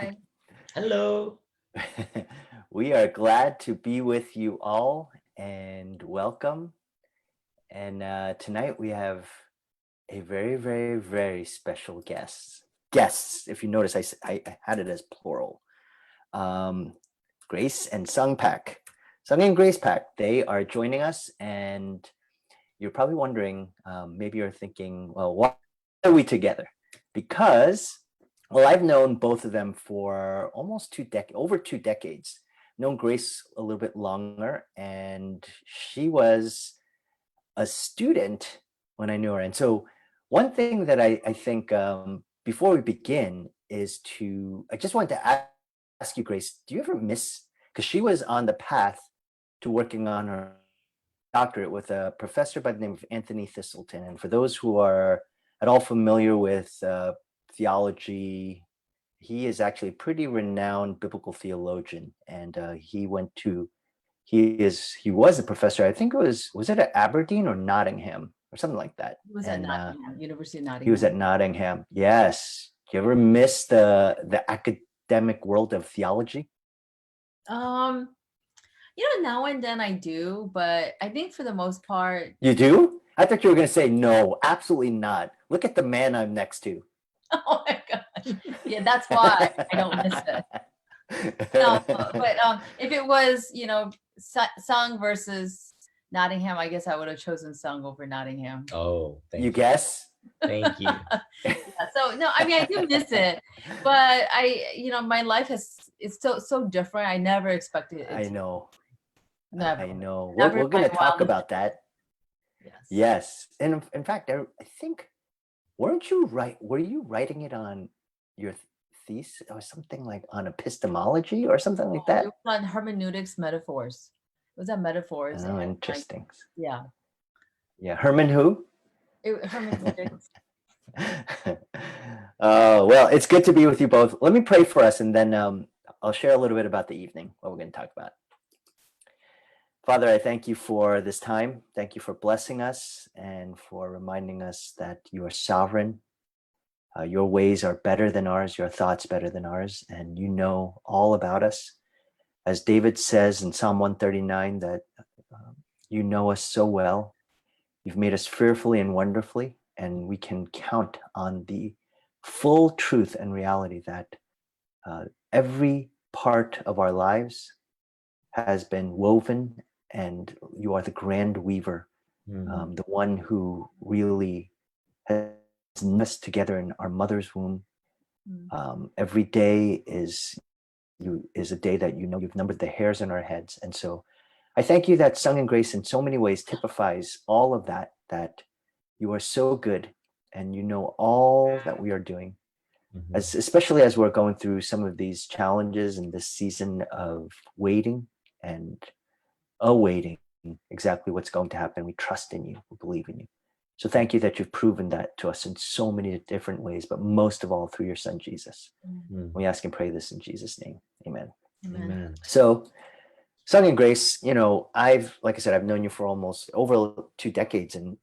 Hi. Hello. We are glad to be with you all and welcome. And tonight we have a very, very, very special guest. Guests, if you notice, I had it as plural. Um, Grace and Sung Pak. Sung and Grace Paik, they are joining us. And you're probably wondering, maybe you're thinking, well, why are we together? Because well, I've known both of them for almost over 2 decades. Known Grace a little bit longer, and she was a student when I knew her. And so, one thing that I think before we begin is I just wanted to ask you, Grace, do you ever miss? Because she was on the path to working on her doctorate with a professor by the name of Anthony Thistleton. And for those who are at all familiar with theology, he is actually a pretty renowned biblical theologian, and he was a professor. I think was it at Aberdeen or Nottingham or something like that. He was at And Nottingham, University of he was Nottingham. at Nottingham. Yes. Do you ever miss the academic world of theology? Um, now and then I do, but I think for the most part, You do? I thought you were going to say no. Absolutely not. Look at the man I'm next to. oh my God. Yeah, that's why I don't miss it. No, but if it was, Sung versus Nottingham, I guess I would have chosen Sung over Nottingham. Oh, You guess? Thank you. Yeah, so no, I mean I do miss it, but my life it's so different. I never expected it I to. know. Never. I know. Never We're in going my to talk wildest about that. yes. Yes. And in fact, I think, were you writing it on your thesis or something like on epistemology or something like It that? was on hermeneutics metaphors. It was on metaphors Oh, and like interesting. yeah. Yeah. Herman who? Hermeneutics. Oh, well, it's good to be with you both. Let me pray for us and then I'll share a little bit about the evening, what we're going to talk about. Father, I thank you for this time. Thank you for blessing us and for reminding us that you are sovereign. Your ways are better than ours, your thoughts better than ours, and you know all about us. As David says in Psalm 139, that you know us so well. You've made us fearfully and wonderfully, and we can count on the full truth and reality that every part of our lives has been woven, and you are the grand weaver, the one who really has knit us together in our mother's womb. Every day is a day that you've numbered the hairs on our heads, and so I thank you that Sung and Grace in so many ways typifies all of that. That you are so good, and you know all that we are doing, especially as we're going through some of these challenges in this season of waiting and awaiting exactly what's going to happen. We trust in you. We believe in you. So thank you that you've proven that to us in so many different ways, but most of all through your son, Jesus. We ask and pray this in Jesus' name. Amen. Amen. So, Sung and Grace, like I said, I've known you for almost over 2 decades. And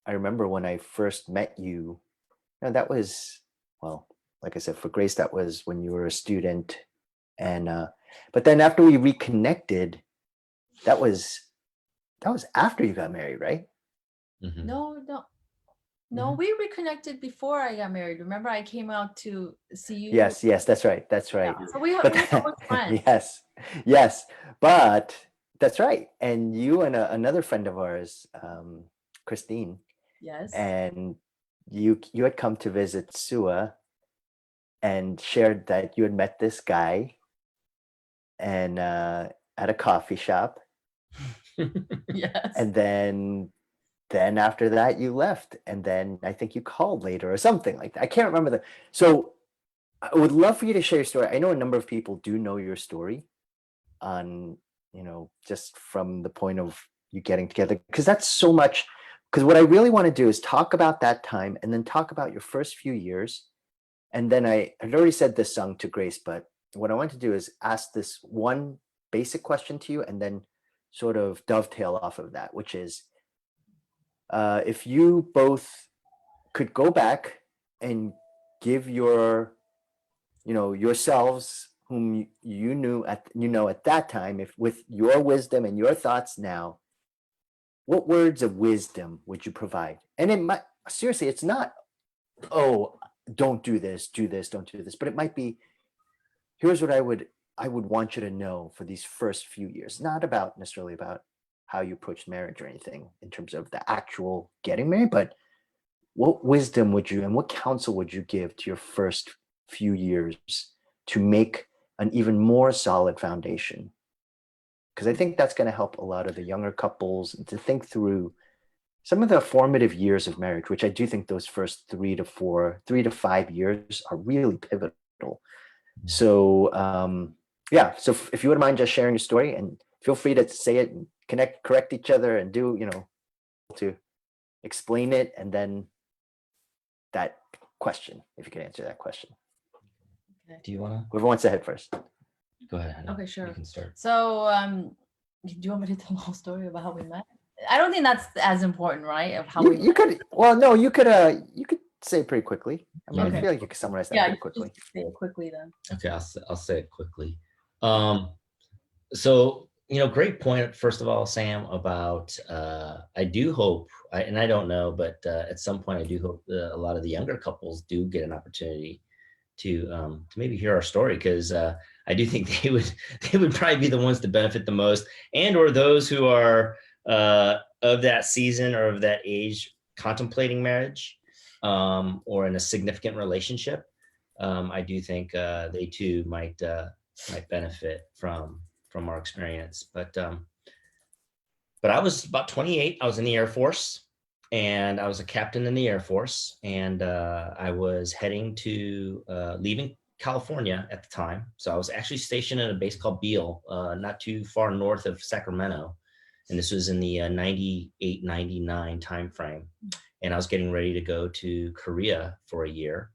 I remember when I first met you, that was, well, like I said, for Grace, that was when you were a student. And, but then after we reconnected, that was after you got married, right? No, we reconnected before I got married. Remember, I came out to see you. Yes, that's right. Yeah. So we were friends. yes, but that's right. And you and another friend of ours, Christine. Yes. And you had come to visit Sua and shared that you had met this guy and at a coffee shop. Yes. And then after that you left, and then I think you called later or something like that. I can't remember so I would love for you to share your story. I know a number of people do know your story on, just from the point of you getting together, because that's so much. Because what I really want to do is talk about that time and then talk about your first few years. And then I had already said this song to Grace, but what I want to do is ask this one basic question to you and then sort of dovetail off of that, which is, if you both could go back and give your yourselves, whom you knew at that time, if with your wisdom and your thoughts now, what words of wisdom would you provide? And it might, seriously, it's not, oh, don't do this, don't do this, but it might be, here's what I would want you to know for these first few years, not about necessarily about how you approach marriage or anything in terms of the actual getting married, but what wisdom would you and what counsel would you give to your first few years to make an even more solid foundation? Because I think that's going to help a lot of the younger couples to think through some of the formative years of marriage, which I do think those first 3 to 5 years are really pivotal. So yeah, so if you wouldn't mind just sharing your story, and feel free to say it and correct each other and do, to explain it, and then that question, if you could answer that question. Do you want to? Whoever wants to head first. Go ahead, honey. Okay, sure. You can start. So, do you want me to tell the whole story about how we met? I don't think that's as important, right? Of how You could, well, no, you could say it pretty quickly. I mean, Okay. I feel like you could summarize that Yeah, pretty quickly. just say it quickly then. Okay, I'll say it quickly. So, great point, first of all, Sam, about I do hope, and I don't know, but at some point I do hope a lot of the younger couples do get an opportunity to maybe hear our story, because I do think they would probably be the ones to benefit the most, and or those who are of that season or of that age contemplating marriage, or in a significant relationship. I do think they too might benefit from our experience. But I was about 28. I was in the Air Force, and I was a captain in the Air Force, and I was heading to leaving California at the time. So I was actually stationed at a base called Beale, not too far north of Sacramento. And this was in the 98, 99 timeframe. And I was getting ready to go to Korea for a year.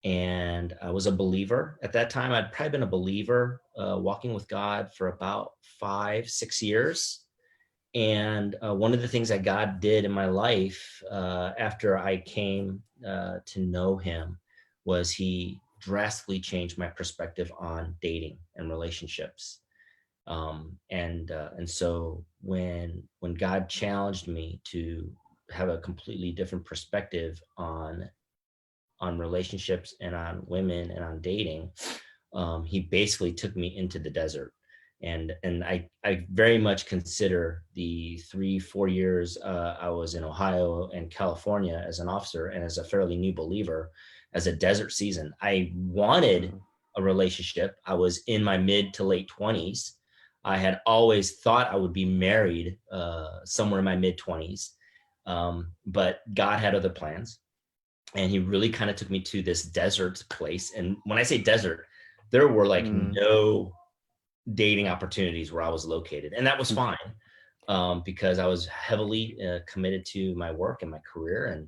And I was a believer at that time. I'd probably been a believer walking with God for about 5-6 years. And one of the things that God did in my life after I came to know him was he drastically changed my perspective on dating and relationships. And so when God challenged me to have a completely different perspective on relationships and on women and on dating, he basically took me into the desert. And I very much consider the 3-4 years I was in Ohio and California as an officer and as a fairly new believer as a desert season. I wanted a relationship. I was in my mid to late 20s. I had always thought I would be married somewhere in my mid 20s, but God had other plans. And he really kind of took me to this desert place. And when I say desert, there were like no dating opportunities where I was located. And that was fine, because I was heavily committed to my work and my career,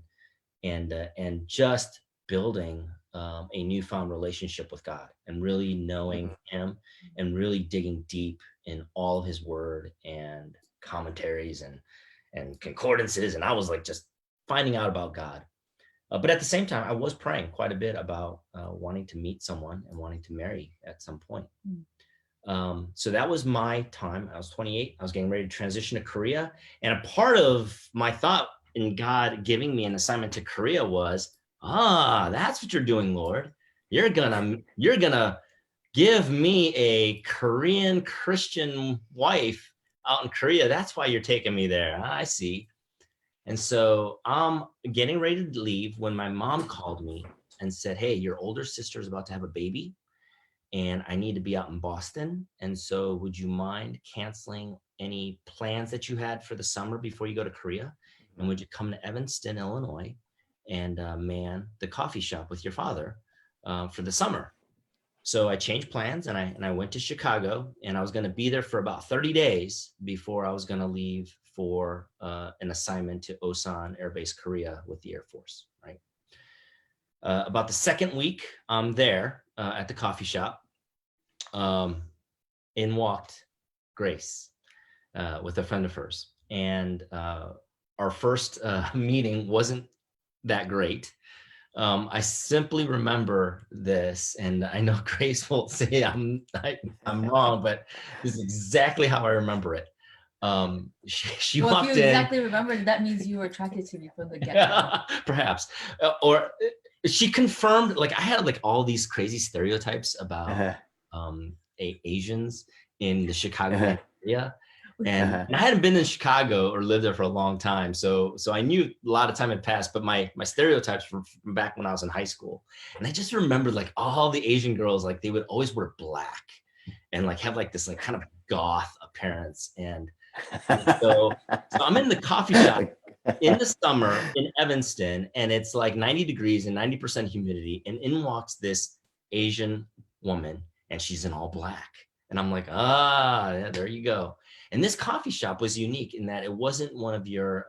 and just building a newfound relationship with God, and really knowing him, and really digging deep in all of his word and commentaries and concordances. And I was like just finding out about God. But at the same time, I was praying quite a bit about wanting to meet someone and wanting to marry at some point. So that was my time. I was 28. I was getting ready to transition to Korea. And a part of my thought in God giving me an assignment to Korea was, that's what you're doing, Lord. You're gonna give me a Korean Christian wife out in Korea. That's why you're taking me there. I see. And so I'm getting ready to leave when my mom called me and said, hey, your older sister is about to have a baby, and I need to be out in Boston. And so would you mind canceling any plans that you had for the summer before you go to Korea? And would you come to Evanston, Illinois, and man the coffee shop with your father for the summer? So I changed plans, and I went to Chicago, and I was going to be there for about 30 days before I was going to leave for an assignment to Osan Air Base, Korea with the Air Force, right? About the second week I'm there at the coffee shop, in walked Grace with a friend of hers. And our first meeting wasn't that great. I simply remember this, and I know Grace will say I'm wrong, but this is exactly how I remember it. She Well, if you walked in. exactly remember, that means you were attracted to me from the get-go. Perhaps, or she confirmed. Like I had like all these crazy stereotypes about Asians in the Chicago area. And I hadn't been in Chicago or lived there for a long time. So I knew a lot of time had passed, but my stereotypes were from back when I was in high school. And I just remembered like all the Asian girls, like they would always wear black and like have like this like kind of goth appearance. And so I'm in the coffee shop in the summer in Evanston, and it's like 90 degrees and 90% humidity. And in walks this Asian woman, and she's in all black. And I'm like, yeah, there you go. And this coffee shop was unique in that it wasn't one of your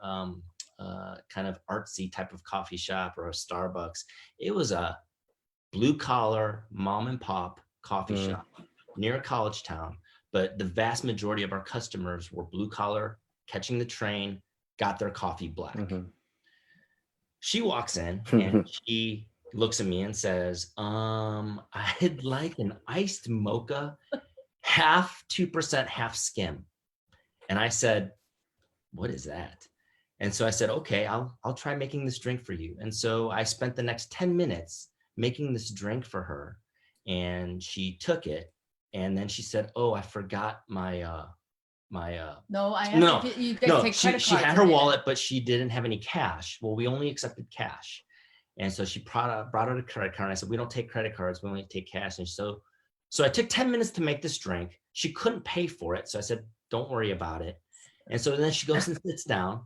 kind of artsy type of coffee shop or a Starbucks. It was a blue collar mom and pop coffee shop near a college town. But the vast majority of our customers were blue collar, catching the train, got their coffee black. She walks in and she looks at me and says, I'd like an iced mocha, half 2%, half skim. And I said, what is that? And so I said, okay, I'll try making this drink for you. And so I spent the next 10 minutes making this drink for her. And she took it. And then she said, oh, I forgot my No, I asked if you guys take credit cards. She had her wallet, but she didn't have any cash. Well, we only accepted cash. And so she brought out a credit card. And I said, we don't take credit cards. We only take cash. And so I took 10 minutes to make this drink. She couldn't pay for it. So I said, don't worry about it. And so then she goes and sits down.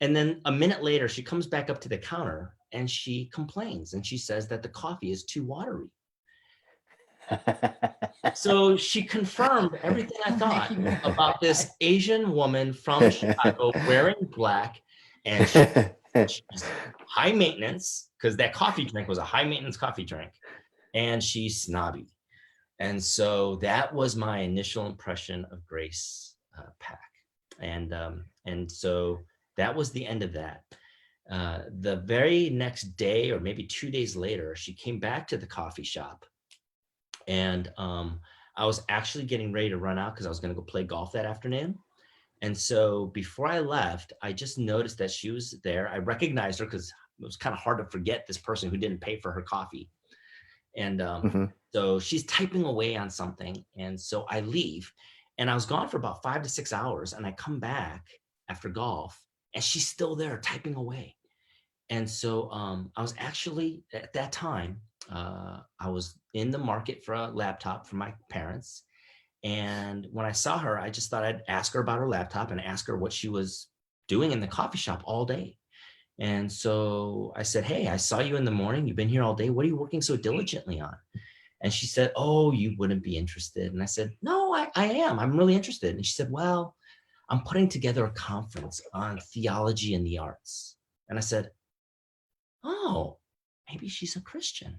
And then a minute later, she comes back up to the counter and she complains. And she says that the coffee is too watery. So she confirmed everything I thought about this Asian woman from Chicago wearing black, and she's high maintenance because that coffee drink was a high maintenance coffee drink, and she's snobby. And so that was my initial impression of Grace Paik. And so that was the end of that. The very next day, or maybe 2 days later, she came back to the coffee shop. And I was actually getting ready to run out because I was going to go play golf that afternoon. And so before I left, I just noticed that she was there. I recognized her because it was kind of hard to forget this person who didn't pay for her coffee. And so she's typing away on something. And so I leave. And I was gone for about 5 to 6 hours. And I come back after golf, and she's still there typing away. And so I was actually, at that time, I was in the market for a laptop for my parents. And when I saw her, I just thought I'd ask her about her laptop and ask her what she was doing in the coffee shop all day. And so I said, hey, I saw you in the morning. You've been here all day. What are you working so diligently on? And she said, oh, you wouldn't be interested. And I said, no, I am. I'm really interested. And she said, well, I'm putting together a conference on theology and the arts. And I said, oh, maybe she's a Christian.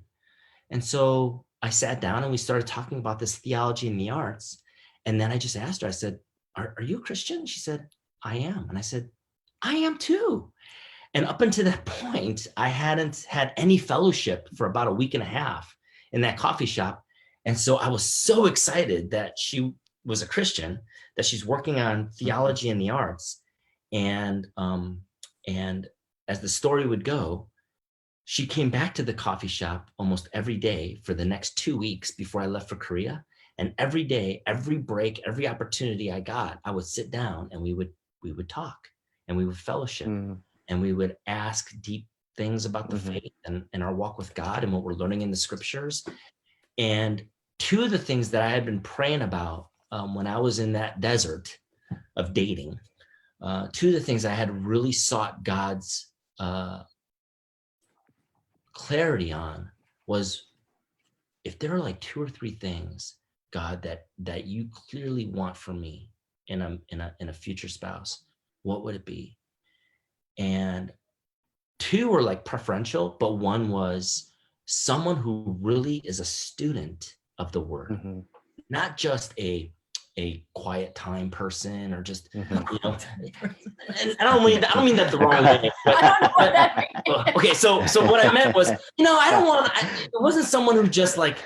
And so I sat down and we started talking about this theology and the arts. And then I just asked her, I said, are you a Christian? She said, I am. And I said, I am too. And up until that point, I hadn't had any fellowship for about a week and a half in that coffee shop. And so I was so excited that she was a Christian, that she's working on theology and the arts. And as the story would go, she came back to the coffee shop almost every day for the next 2 weeks before I left for Korea. And every day, every break, every opportunity I got, I would sit down and we would talk and we would fellowship and we would ask deep things about the faith and our walk with God and what we're learning in the scriptures. And two of the things that I had been praying about when I was in that desert of dating, two of the things I had really sought God's clarity on was, if there are like 2 or 3 things, God, that you clearly want from me in a future spouse, what would it be? And 2 were like preferential, but 1 was someone who really is a student of the word, not just a a quiet time person, or just, Mhm. you know, and I don't mean that the wrong way. But, I don't know what that means. okay, so what I meant was, I don't want. It wasn't someone who just like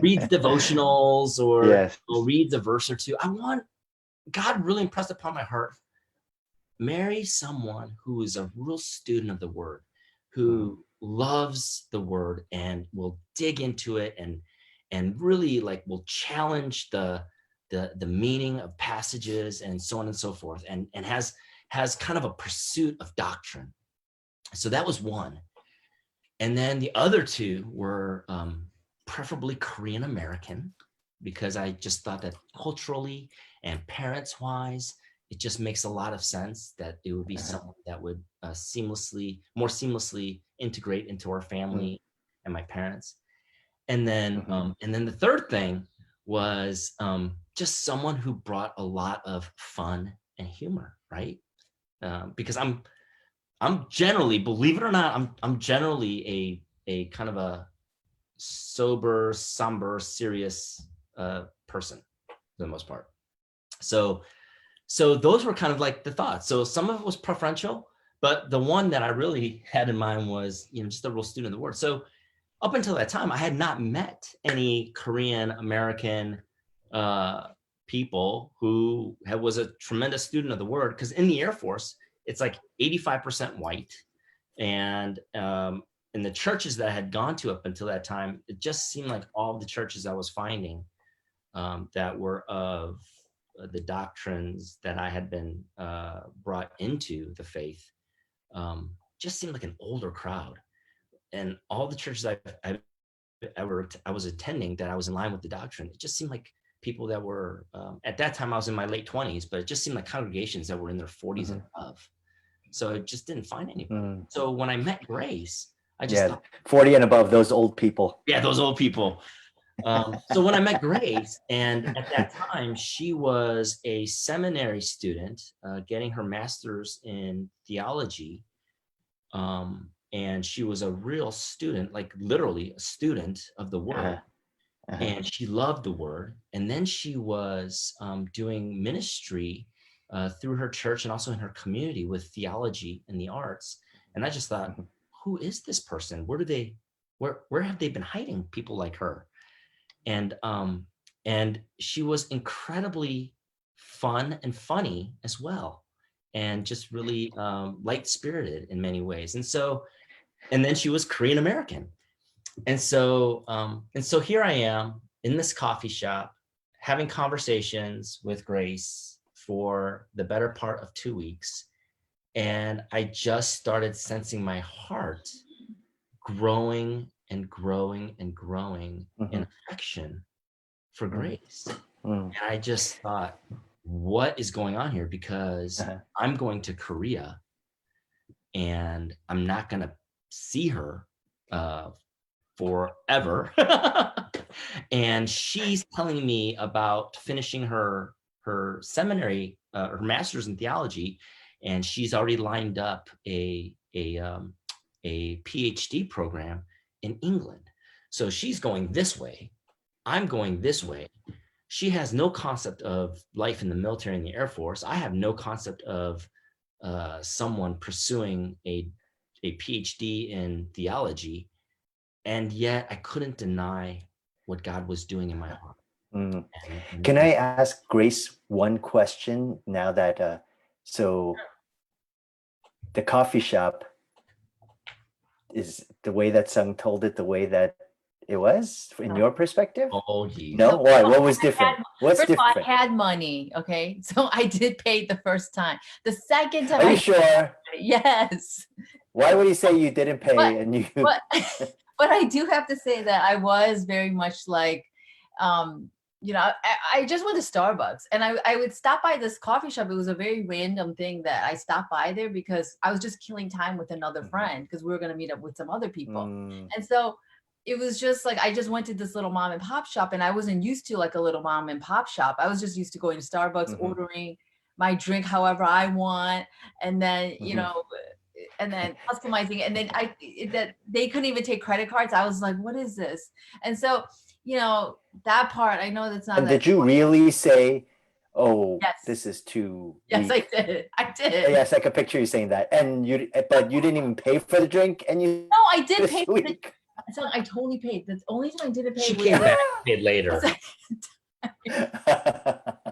reads devotionals or Yes. reads a verse or two. I want God really impressed upon my heart. Marry someone who is a real student of the word, who loves the word and will dig into it, and really like will challenge the meaning of passages and so on and so forth, and has kind of a pursuit of doctrine. So that was one. And then the other two were preferably Korean American, because I just thought that culturally and parents wise, it just makes a lot of sense that it would be someone that would more seamlessly integrate into our family and my parents. And then the third thing was just someone who brought a lot of fun and humor, right? Because I'm generally, believe it or not, I'm generally a kind of a sober, somber, serious person for the most part. So those were kind of like the thoughts. So some of it was preferential, but the one that I really had in mind was, just a real student of the word. So up until that time, I had not met any Korean American people who was a tremendous student of the word, because in the Air Force, it's like 85% white. And in the churches that I had gone to up until that time, it just seemed like all the churches I was finding that were of the doctrines that I had been brought into the faith just seemed like an older crowd. And all the churches I was attending that I was in line with the doctrine, it just seemed like people that were, at that time I was in my late 20s, but it just seemed like congregations that were in their 40s and above. So I just didn't find anybody. So when I met Grace, I just thought, 40 and above, those old people. yeah, those old people. So when I met Grace, and at that time, she was a seminary student getting her master's in theology. And she was a real student, like literally a student of the word. And she loved the word. And then she was doing ministry through her church and also in her community with theology and the arts. And I just thought, who is this person? Where have they been hiding people like her? And she was incredibly fun and funny as well, and just really light-spirited in many ways. And then she was Korean American. And so here I am in this coffee shop having conversations with Grace for the better part of 2 weeks. And I just started sensing my heart growing and growing and growing in affection for Grace. And I just thought, what is going on here? Because I'm going to Korea and I'm not going to see her forever. And she's telling me about finishing her seminary, her master's in theology, and she's already lined up a PhD program in England. So she's going this way, I'm going this way. She has no concept of life in the military and the Air Force. I have no concept of someone pursuing a PhD in theology. And yet I couldn't deny what God was doing in my heart. Can I ask Grace one question now that, so the coffee shop, is the way that Seung told it the way that it was in your perspective? Oh, geez. No? Why? What was different? What's First of all, different? I had money, okay? So I did pay the first time. The second time, Are you sure? Yes. Why would he say you didn't pay and you? But I do have to say that I was very much like, I just went to Starbucks, and I would stop by this coffee shop. It was a very random thing that I stopped by there because I was just killing time with another friend because we were going to meet up with some other people. And so it was just like, I just went to this little mom and pop shop, and I wasn't used to like a little mom and pop shop. I was just used to going to Starbucks, ordering my drink however I want, and then, and then customizing, and then that they couldn't even take credit cards. I was like, what is this? And so, that part, I know that's not. And did you really say oh, Yes. this is too Yes, weak. I did. Yes, I could picture you saying that. And but you didn't even pay for the drink, and you No, I did this pay for the week. so I totally paid. The only time I didn't pay She was came the back and paid later.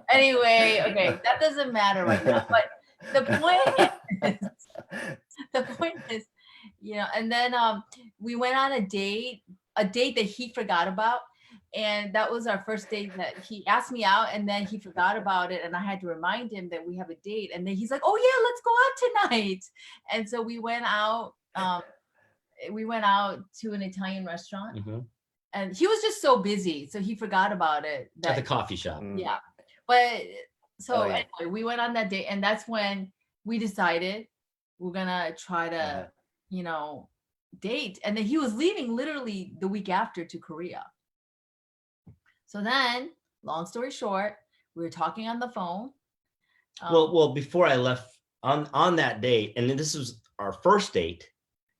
anyway, okay, that doesn't matter right now. But the point is, you know, and then we went on a date that he forgot about. And that was our first date that he asked me out, and then he forgot about it. And I had to remind him that we have a date. And then he's like, oh yeah, let's go out tonight. And so we went out to an Italian restaurant. Mhm. And he was just so busy, so he forgot about it. At the coffee shop. Yeah. But so Oh, yeah. anyway, we went on that date, and that's when we decided we're gonna try to, Uh-huh. you know, date. And then he was leaving literally the week after to Korea. So then, long story short, we were talking on the phone. Well, before I left on that date, and then this was our first date,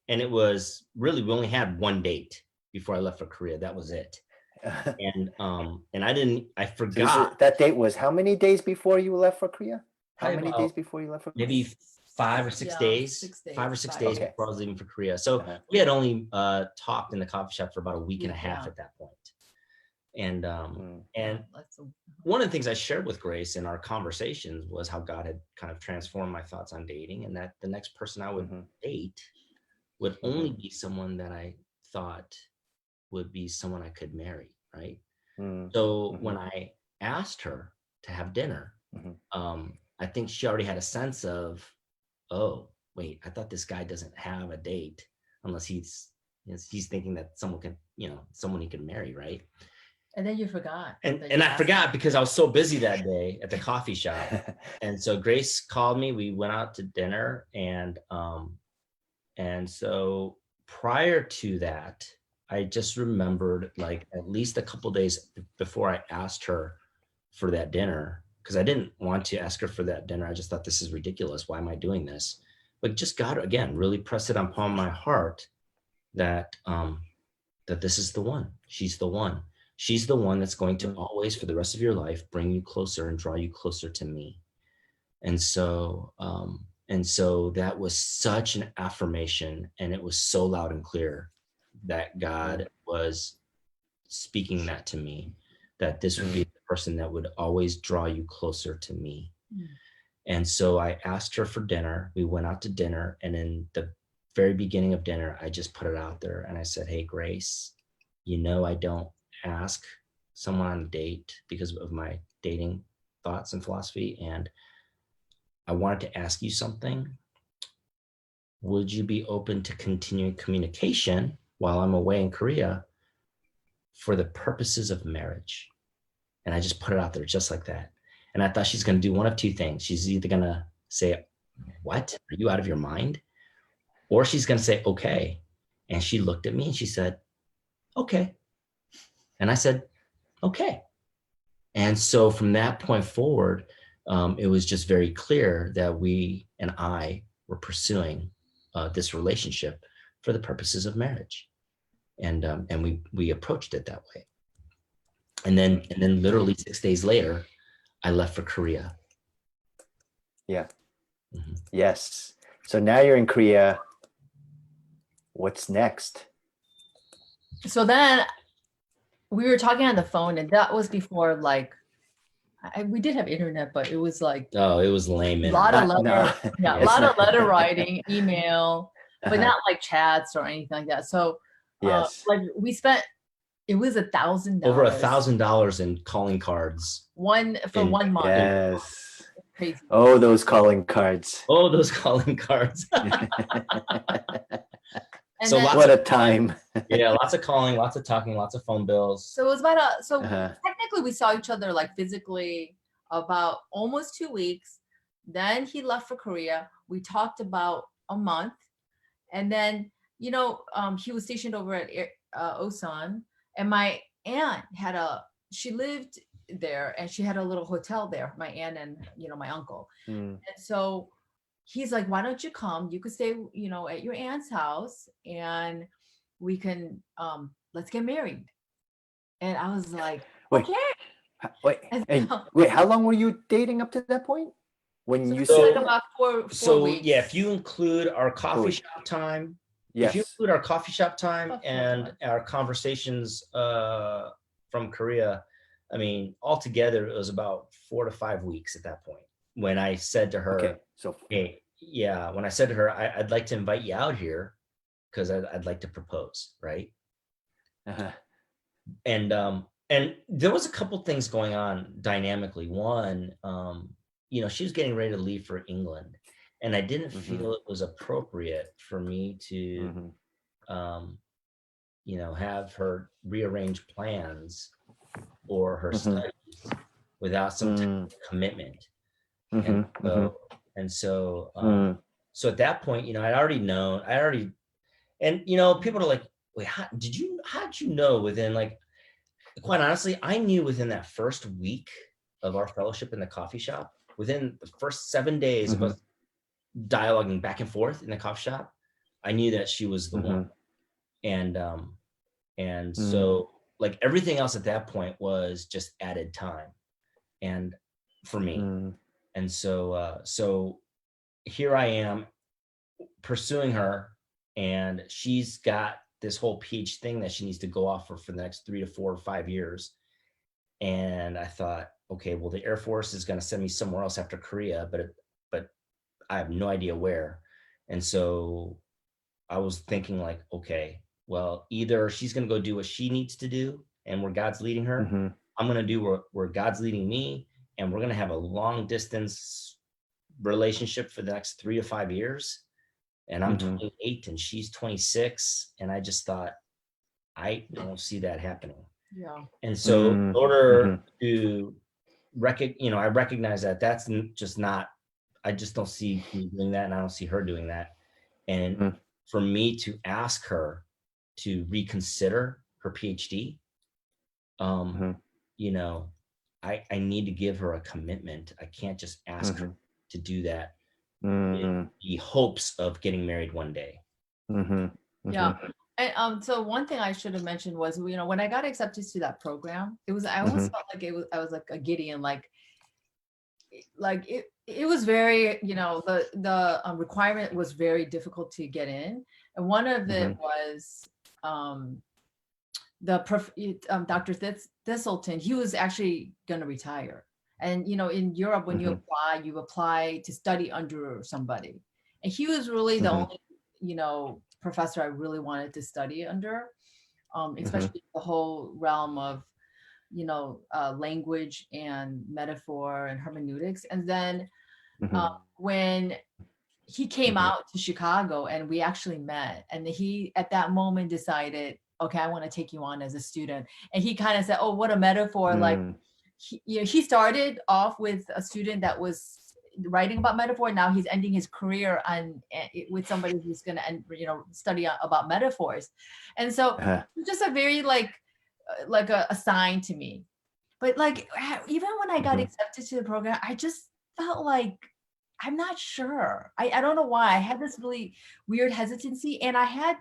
and it was really, we only had one date before I left for Korea. That was it. And I forgot. That date was how many days before you left for Korea? How Probably many about days before you left for Korea? Maybe 5 or 6 Yeah, days, 6 days, 5 or 6 5 days Okay. before I was leaving for Korea. So Uh-huh. we had only talked in the coffee shop for about a week and a Yeah. half at that point. And Mm. and one of the things I shared with Grace in our conversations was how God had kind of transformed my thoughts on dating, and that the next person I would Mhm. date would only be someone that I thought would be someone I could marry, right? Mm. So Mhm. when I asked her to have dinner, Mhm. I think she already had a sense of, oh, wait, I thought this guy doesn't have a date unless he's thinking that someone can, someone he can marry, right? And then you forgot. And I forgot because I was so busy that day at the coffee shop. And so Grace called me. We went out to dinner, and so prior to that, I just remembered, like, at least a couple days before I asked her for that dinner, because I didn't want to ask her for that dinner. I just thought, this is ridiculous. Why am I doing this? But just God, again, really press it upon my heart that that this is the one. She's the one. She's the one that's going to always, for the rest of your life, bring you closer and draw you closer to me. And so that was such an affirmation, and it was so loud and clear that God was speaking that to me, that this would be the person that would always draw you closer to me. And so I asked her for dinner. We went out to dinner, and in the very beginning of dinner, I just put it out there, and I said, hey, Grace, I don't ask someone on a date because of my dating thoughts and philosophy, and I wanted to ask you something. Would you be open to continuing communication while I'm away in Korea for the purposes of marriage? And I just put it out there just like that. And I thought she's going to do one of two things. She's either going to say, what? Are you out of your mind? Or she's going to say, okay. And she looked at me and she said, okay. And I said, okay. And so from that point forward, it was just very clear that we and I were pursuing this relationship for the purposes of marriage. And we approached it that way. And then literally 6 days later, I left for Korea. Yeah. Mm-hmm. Yes. So now you're in Korea. What's next? So then we were talking on the phone, and that was before, like, we did have internet, but it was like, oh, it was lame. A lot of letter writing, email, but not like chats or anything like that. So yes, like we spent, it was $1,000, over $1,000 in calling cards. One month. Yes. Crazy. Oh, those calling cards. Oh, those calling cards. And so then, what a time. Yeah, lots of calling, lots of talking, lots of phone bills. So it was about technically we saw each other like physically about almost 2 weeks. Then he left for Korea. We talked about a month, and then he was stationed over at Osan, and my aunt she lived there, and she had a little hotel there. My aunt and my uncle, and so he's like, why don't you come? You could stay, at your aunt's house, and we can let's get married. And I was like, Wait. okay. Wait, And and so wait, how long were you dating up to that point? When you it's like said about four So weeks. yeah, if you include our coffee weeks. shop time, yes, if you include our coffee shop time Coffee shop and time. our conversations from Korea, I mean, altogether it was about 4 to 5 weeks at that point when I said to her, okay, so hey, yeah, when I said to her, I'd like to invite you out here because I'd like to propose, right? uh-huh. And there was a couple things going on dynamically. One, she was getting ready to leave for England, and I didn't feel it was appropriate for me to have her rearrange plans for her studies without some type of commitment. And so at that point, and people are like, wait, how did you know within, like, quite honestly, I knew within that first week of our fellowship in the coffee shop, within the first 7 days of us dialoguing back and forth in the coffee shop, I knew that she was the one. And so, like, everything else at that point was just added time, and for me. And so here I am pursuing her, and she's got this whole PhD thing that she needs to go off for the next 3 to 4 or 5 years. And I thought, okay, well, the Air Force is going to send me somewhere else after Korea, but I have no idea where. And so I was thinking, like, okay, well, either she's going to go do what she needs to do and where God's leading her. I'm going to do where God's leading me, and we're going to have a long distance relationship for the next 3 to 5 years. And I'm 28 and she's 26. And I just thought, I don't see that happening. Yeah. And so in order to I recognize that that's just not, I just don't see me doing that, and I don't see her doing that. And for me to ask her to reconsider her PhD, I need to give her a commitment. I can't just ask her to do that in the hopes of getting married one day. Yeah. And so one thing I should have mentioned was, when I got accepted to that program, I almost felt like I was like a Gideon, like it was very, the requirement was very difficult to get in. And one of it was Dr. Thistleton. He was actually going to retire. And, in Europe, when you apply to study under somebody. And he was really the only, professor I really wanted to study under, especially the whole realm of, language and metaphor and hermeneutics. And then when he came out to Chicago and we actually met, and he at that moment decided, okay, I want to take you on as a student. And he kind of said, oh, what a metaphor. Like he started off with a student that was writing about metaphor. Now he's ending his career with somebody who's going to study about metaphors. And so it's just a very like a sign to me. But like, even when I got accepted to the program, I just felt like, I'm not sure. I don't know why. I had this really weird hesitancy, and I had,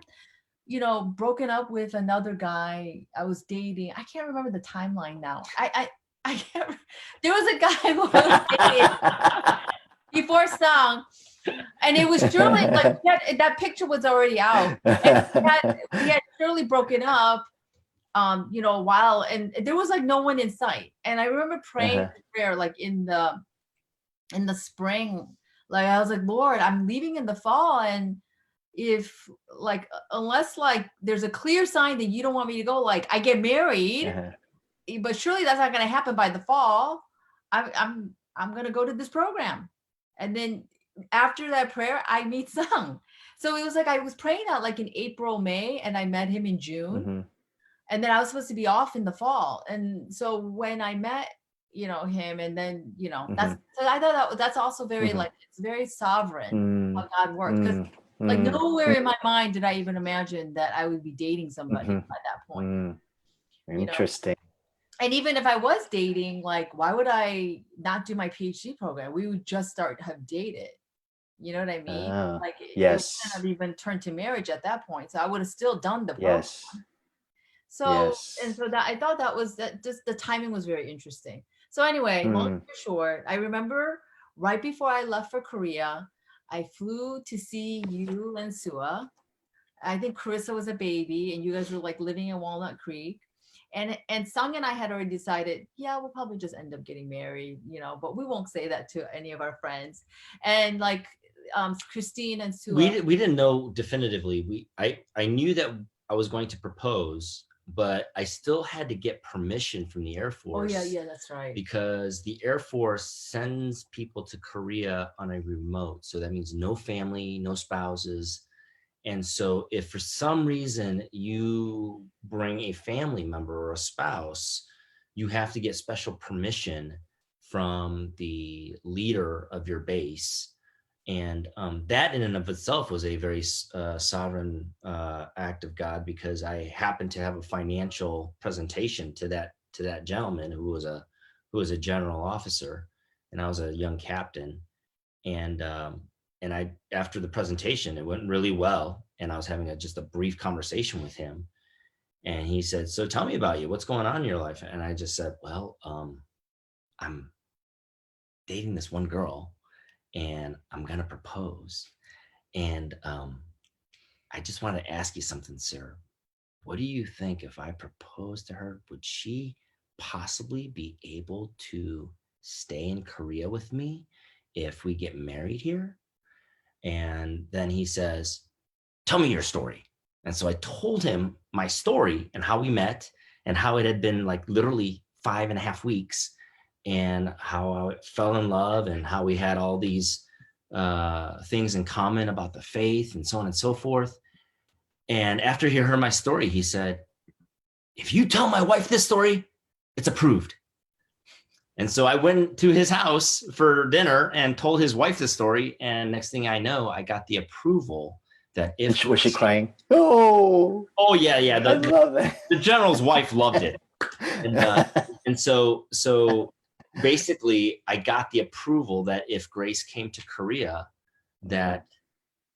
broken up with another guy I was dating. I can't remember the timeline now. I can't. There was a guy who I was dating before Seung, and it was surely like that picture was already out. And we had surely broken up, a while, and there was like no one in sight. And I remember praying the prayer like in the spring, like I was like, Lord, I'm leaving in the fall, and if like, unless like there's a clear sign that you don't want me to go, like I get married, but surely that's not going to happen by the fall. I'm going to go to this program. And then after that prayer, I meet Seung. So it was like, I was praying out like in April, May, and I met him in June. And then I was supposed to be off in the fall. And so when I met, him, and then, that's, so I thought that's also very like, it's very sovereign how God works. Because like nowhere in my mind did I even imagine that I would be dating somebody at that point. Interesting. And even if I was dating, like, why would I not do my PhD program? We would just have dated. You know what I mean? Like, it wouldn't have even turned to marriage at that point. So I would have still done the program. So, and Yes. so that I thought that was that just the timing was very interesting. So anyway, long Mm. story short, I remember right before I left for Korea, I flew to see you and Sua. I think Carissa was a baby and you guys were like living in Walnut Creek. And Sung and I had already decided, yeah, we'll probably just end up getting married, you know, but we won't say that to any of our friends. And like Christine and Sua. We didn't know definitively. I knew that I was going to propose, but I still had to get permission from the Air Oh Force. yeah, that's right. Because the Air Force sends people to Korea on a remote. So that means no family, no spouses. And so if for some reason you bring a family member or a spouse, you have to get special permission from the leader of your base. And that in and of itself was a very sovereign act of God, because I happened to have a financial presentation to that gentleman who was a general officer, and I was a young captain. And I, after the presentation, it went really well, and I was having just a brief conversation with him, and he said, "So tell me about you. What's going on in your life?" And I just said, "Well, I'm dating this one girl, and I'm gonna propose, and I just want to ask you something, sir. What do you think if I propose to her? Would she possibly be able to stay in Korea with me if we get married here?" And then he says, "Tell me your story." And so I told him my story and how we met and how it had been like literally 5.5 weeks, and how I fell in love, and how we had all these things in common about the faith and so on and so forth. And after he heard my story, he said, "If you tell my wife this story, it's approved." And so I went to his house for dinner and told his wife the story. And next thing I know, I got the approval that if Was she crying? Oh, yeah. I love it. The general's wife loved it. And so basically I got the approval that if Grace came to Korea, that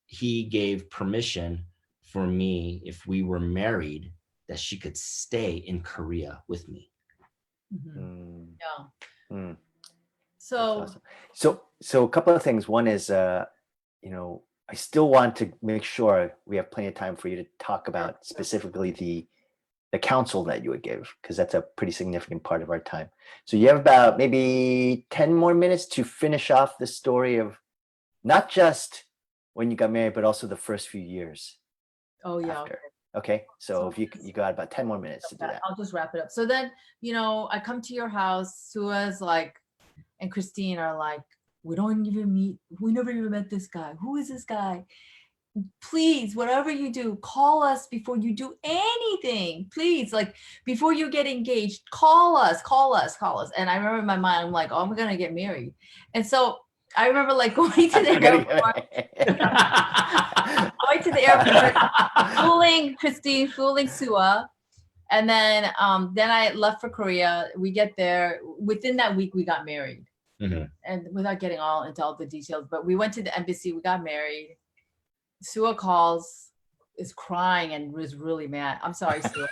he gave permission for me, if we were married, that she could stay in Korea with me. Mm. Yeah. Mm. So That's awesome. So a couple of things. One is, I still want to make sure we have plenty of time for you to talk about specifically the counsel that you would give, because that's a pretty significant part of our time. So you have about maybe 10 more minutes to finish off the story of not just when you got married, but also the first few years after. Okay. So if you got about 10 more minutes to do that. I'll just wrap it up. So then, I come to your house, Sua's like, and Christine are like, we never even met this guy. Who is this guy? Please, whatever you do, call us before you do anything. Please, like before you get engaged, call us. And I remember in my mind, I'm like, oh, I'm gonna get married. And so I remember like going to the airport, fooling Christine, fooling Sua. And then I left for Korea. We get there. Within that week, we got married. Mm-hmm. And without getting into all the details, but we went to the embassy, we got married. Sua calls, is crying, and was really mad. I'm sorry, Sua.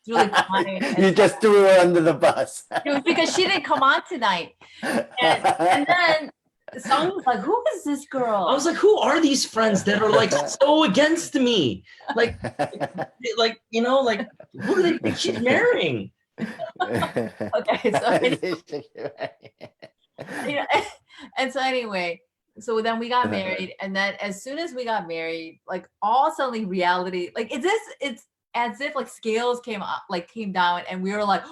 Really crying. You just threw her under the bus. It was because she didn't come on tonight. And then Sung was like, who is this girl? I was like, who are these friends that are like so against me? Like who do they think she's marrying? Okay, and so anyway, so then we got married, and then as soon as we got married, like all suddenly reality, like it's as if like scales came down, and we were like,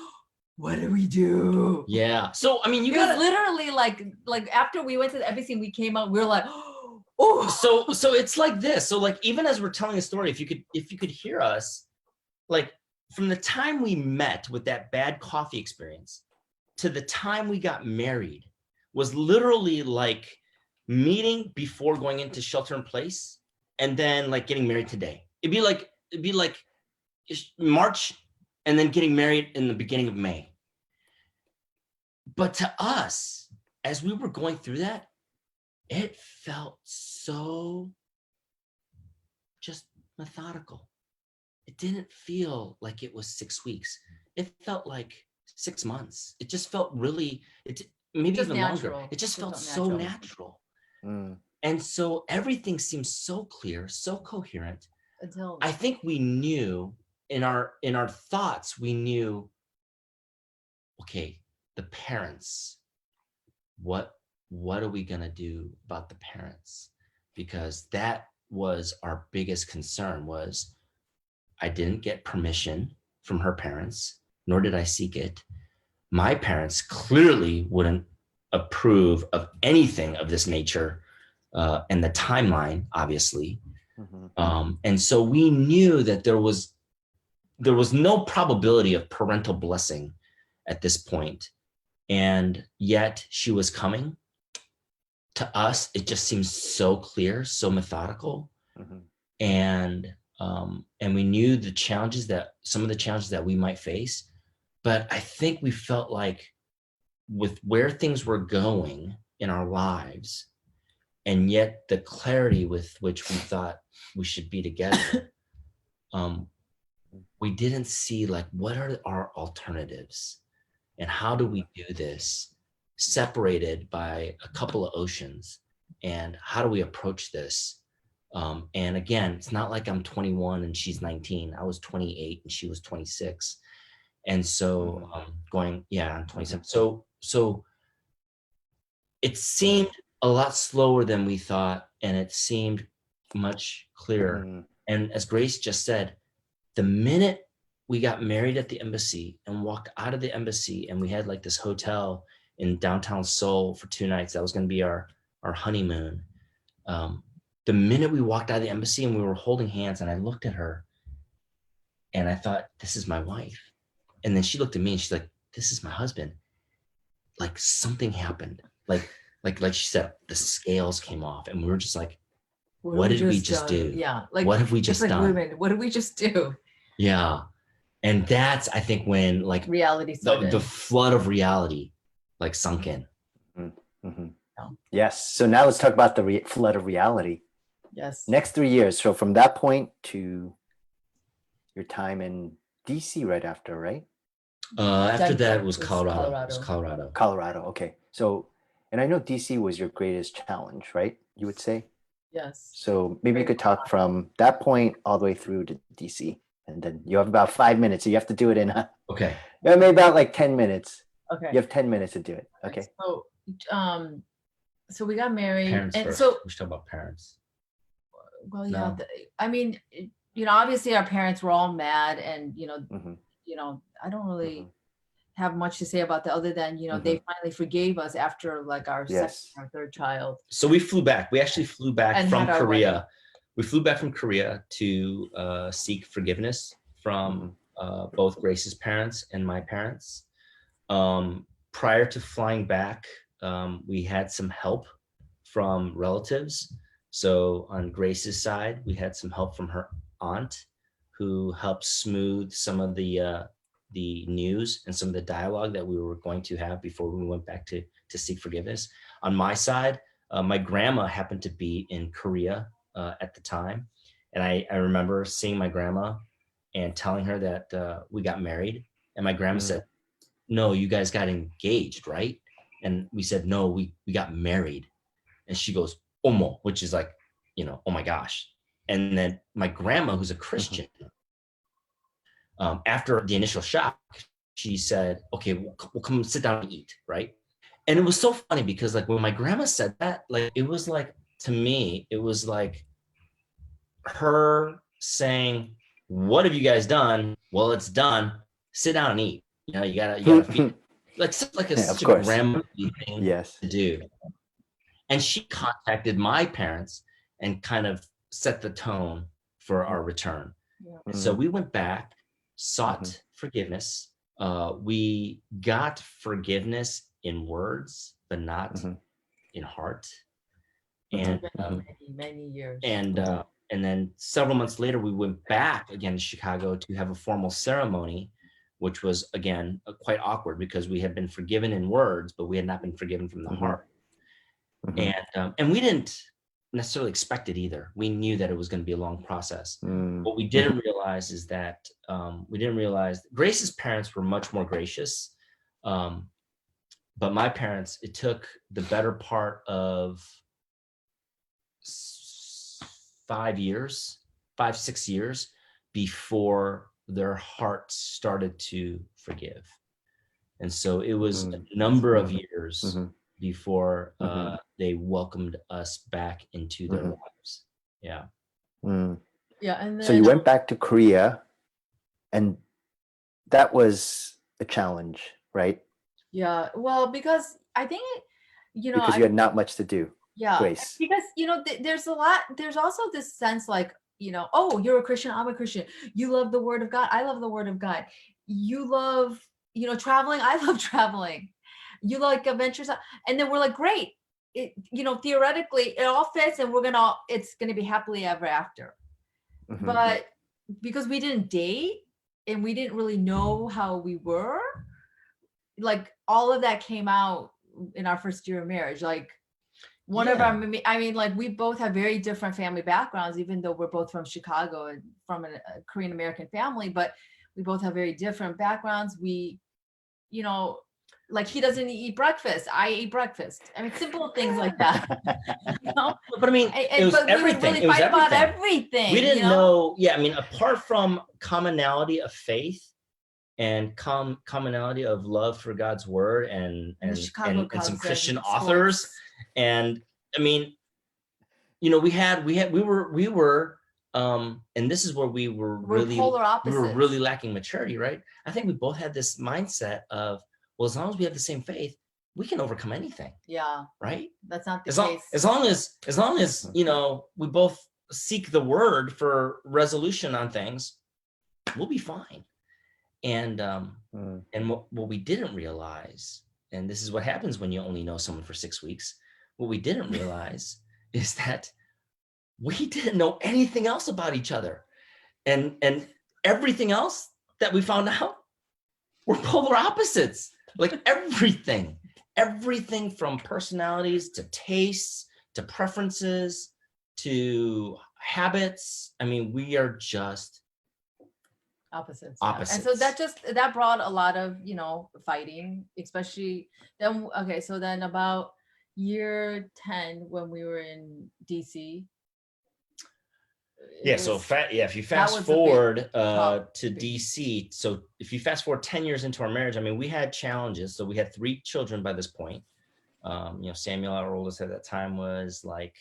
what do we do? Yeah. So I mean, it was literally like after we went to the embassy and we came out, we were like, oh. So it's like this. So like even as we're telling a story, if you could hear us, like from the time we met with that bad coffee experience to the time we got married was literally like meeting before going into shelter in place, and then like getting married today. It'd be like March and then getting married in the beginning of May. But to us, as we were going through that, it felt so just methodical. it didn't feel like it was 6 weeks. It felt like 6 months. It just felt really, maybe Just even longer. natural. It just felt felt so natural. And so everything seemed so clear, so coherent. Until I think we knew in our thoughts, we knew, okay, the parents, what are we gonna do about the parents? Because that was our biggest concern. Was I didn't get permission from her parents, nor did I seek it. My parents clearly wouldn't approve of anything of this nature, and the timeline, obviously. And so we knew that there was no probability of parental blessing at this point. And yet she was coming. To us, it just seems so clear, so methodical. And we knew some of the challenges that we might face. But I think we felt like with where things were going in our lives, and yet the clarity with which we thought we should be together, we didn't see like, what are our alternatives and how do we do this separated by a couple of oceans, and how do we approach this? And again, it's not like I'm 21 and she's 19. I was 28 and she was 26. And so I'm 27. So it seemed a lot slower than we thought, and it seemed much clearer. And as Grace just said, the minute we got married at the embassy and walked out of the embassy, and we had like this hotel in downtown Seoul for 2 nights, that was going to be our honeymoon. The minute we walked out of the embassy and we were holding hands, and I looked at her and I thought, this is my wife. And then she looked at me and she's like, this is my husband. Like something happened. Like she said, the scales came off, and we were just like, what did we just do? Yeah. Like, what have we just done? Women, what did we just do? Yeah. And that's, I think, when like reality, the flood of reality like sunk in. Yes. So now let's talk about the flood of reality. Yes. Next 3 years. So from that point to your time in DC right after, right? After that was Colorado. Colorado. Okay. So, and I know DC was your greatest challenge, right? You would say? Yes. So maybe you could talk from that point all the way through to DC. And then you have about 5 minutes. So you have to do it in maybe about like 10 minutes. Okay. You have 10 minutes to do it. Okay. So we got married. Parents and first. So we should talk about parents. Well, yeah. No. I mean, obviously our parents were all mad, and I don't really have much to say about that other than they finally forgave us after like our second or third child. So we flew back. We actually flew back from Korea. We flew back from Korea to seek forgiveness from both Grace's parents and my parents. Prior to flying back, we had some help from relatives. So on Grace's side, we had some help from her aunt, who helped smooth some of the news and some of the dialogue that we were going to have before we went back to seek forgiveness. On my side, my grandma happened to be in Korea at the time. And I remember seeing my grandma and telling her that we got married. And my grandma said, no, you guys got engaged, right? And we said, no, we got married. And she goes, Omo, which is like, oh my gosh. And then my grandma, who's a Christian, after the initial shock, she said, okay, we'll come sit down and eat, right? And it was so funny because like when my grandma said that, like it was like, to me, it was like her saying, what have you guys done? Well, it's done. Sit down and eat. You gotta feed. Such a grandma thing to do. And she contacted my parents and kind of set the tone for our return. So we went back, sought forgiveness. We got forgiveness in words, but not in heart. And many years. And then several months later, we went back again to Chicago to have a formal ceremony, which was again quite awkward because we had been forgiven in words, but we had not been forgiven from the heart. And we didn't necessarily expect it either. We knew that it was going to be a long process. Mm. What we didn't realize is that we didn't realize Grace's parents were much more gracious. But my parents, it took the better part of 5 years, 6 years before their hearts started to forgive. And so it was a number of years before they welcomed us back into their lives. Yeah. Yeah. And then, so you went back to Korea, and that was a challenge, right? Yeah. Well, because I think, Because you had not much to do. Yeah. Grace. Because, there's also this sense like, oh, you're a Christian, I'm a Christian. You love the word of God. I love the word of God. You love, traveling. I love traveling. You like adventures. And then we're like, great. It, theoretically it all fits and it's going to be happily ever after. But because we didn't date and we didn't really know how we were, like all of that came out in our first year of marriage. Like like we both have very different family backgrounds, even though we're both from Chicago and from a Korean American family, but we both have very different backgrounds. We, like he doesn't eat breakfast, I eat breakfast. I mean, simple things like that. But I mean, it was everything. We would really fight about everything. We didn't know. Yeah, I mean, apart from commonality of faith and commonality of love for God's word and some Christian authors. And I mean, we were, and this is where we were polar opposites. We were really lacking maturity, right? I think we both had this mindset of, well, as long as we have the same faith, we can overcome anything. Yeah. Right? That's not the case. As long as, we both seek the word for resolution on things, we'll be fine. And what we didn't realize, and this is what happens when you only know someone for 6 weeks, what we didn't realize is that we didn't know anything else about each other. And everything else that we found out were polar opposites. Like everything from personalities to tastes to preferences to habits. I mean, we are just opposites. Yeah. And so that brought a lot of, fighting, especially then. Okay. So then about year 10, when we were in DC. Yeah. If you fast forward to DC, so if you fast forward 10 years into our marriage, I mean, we had challenges. So we had 3 children by this point. Samuel, our oldest at that time, was like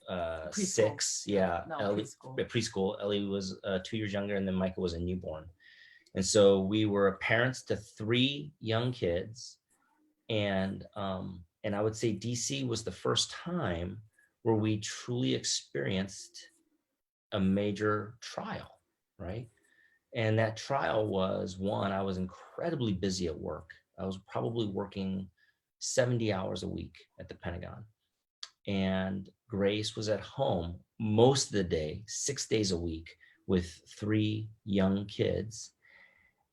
preschool. 6. Yeah. No, preschool. Ellie was 2 years younger, and then Micah was a newborn. And so we were parents to 3 young kids. And I would say DC was the first time where we truly experienced a major trial, right? And that trial was, one, I was incredibly busy at work. I was probably working 70 hours a week at the Pentagon. And Grace was at home most of the day, 6 days a week, with 3 young kids.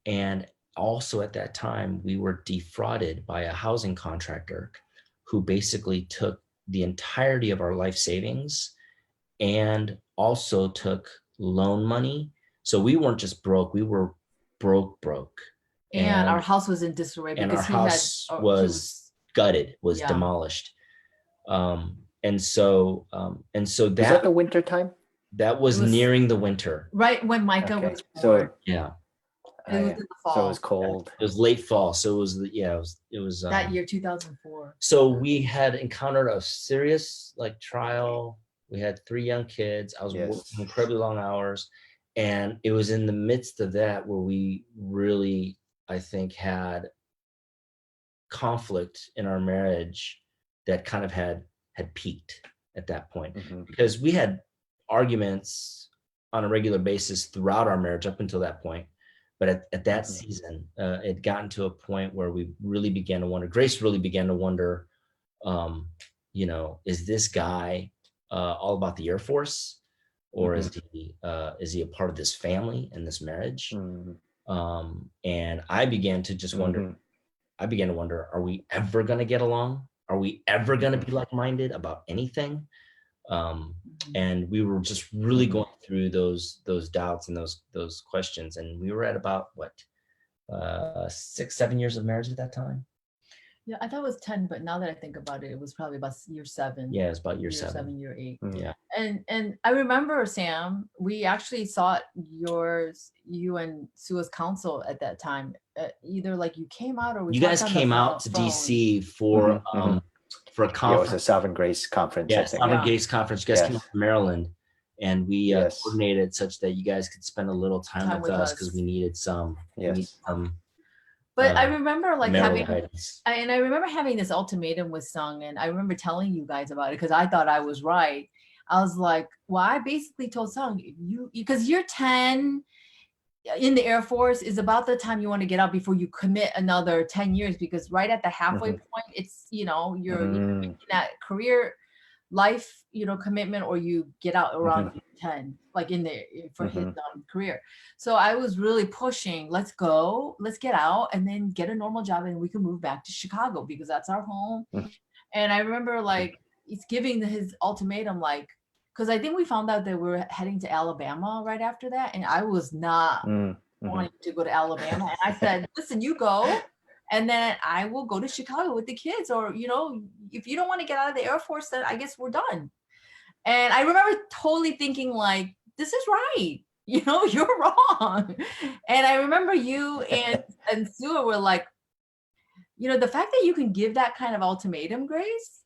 And also at that time, we were defrauded by a housing contractor who basically took the entirety of our life savings and also took loan money. So we weren't just broke, we were broke. And our house was in disarray because our house was gutted, was demolished. And so was that the winter time? That was nearing the winter. Right when Micah was born. So yeah. It was in the fall. So it was cold. It was late fall. So it was that year, 2004. So we had encountered a serious trial. We had 3 young kids. I was working incredibly long hours. And it was in the midst of that where we really, I think, had conflict in our marriage that kind of had peaked at that point. Because we had arguments on a regular basis throughout our marriage up until that point. But at that season, it gotten to a point where we really began to wonder, Grace really began to wonder, is this guy all about the Air Force? Or is he a part of this family and this marriage? And I began to just wonder, are we ever going to get along? Are we ever going to be like-minded about anything? And we were just really going through those doubts and those questions. And we were at about what, 6-7 years of marriage at that time. Yeah, I thought it was 10, but now that I think about it, it was probably about year 7. Yeah, it's about year 7. Year 8. Yeah. And I remember, Sam, we actually sought you and Sua's counsel at that time. Either like you came out or we you talked guys on came the out to phone. DC for for a Yeah, it conference. was a Seung and Grace conference. I Yes, think. Seung and Grace conference. You guys came out from Maryland, and we coordinated such that you guys could spend a little time with us because we needed some. But I remember like having, guidance. and I remember having this ultimatum with Seung, and I remember telling you guys about it because I thought I was right. I was like, well, I basically told Seung, because you're 10 in the Air Force is about the time you want to get out before you commit another 10 years, because right at the halfway point, it's, you're making that career life, commitment, or you get out around 10, like in the for his career. So I was really pushing, let's get out and then get a normal job and we can move back to Chicago because that's our home. And I remember like he's giving his ultimatum, like, because I think we found out that we're heading to Alabama right after that, and I was not wanting to go to Alabama. And I said, listen, you go, and then I will go to Chicago with the kids. Or, if you don't want to get out of the Air Force, then I guess we're done. And I remember totally thinking like, this is right. You're wrong. And I remember you and Sue were like, the fact that you can give that kind of ultimatum, Grace,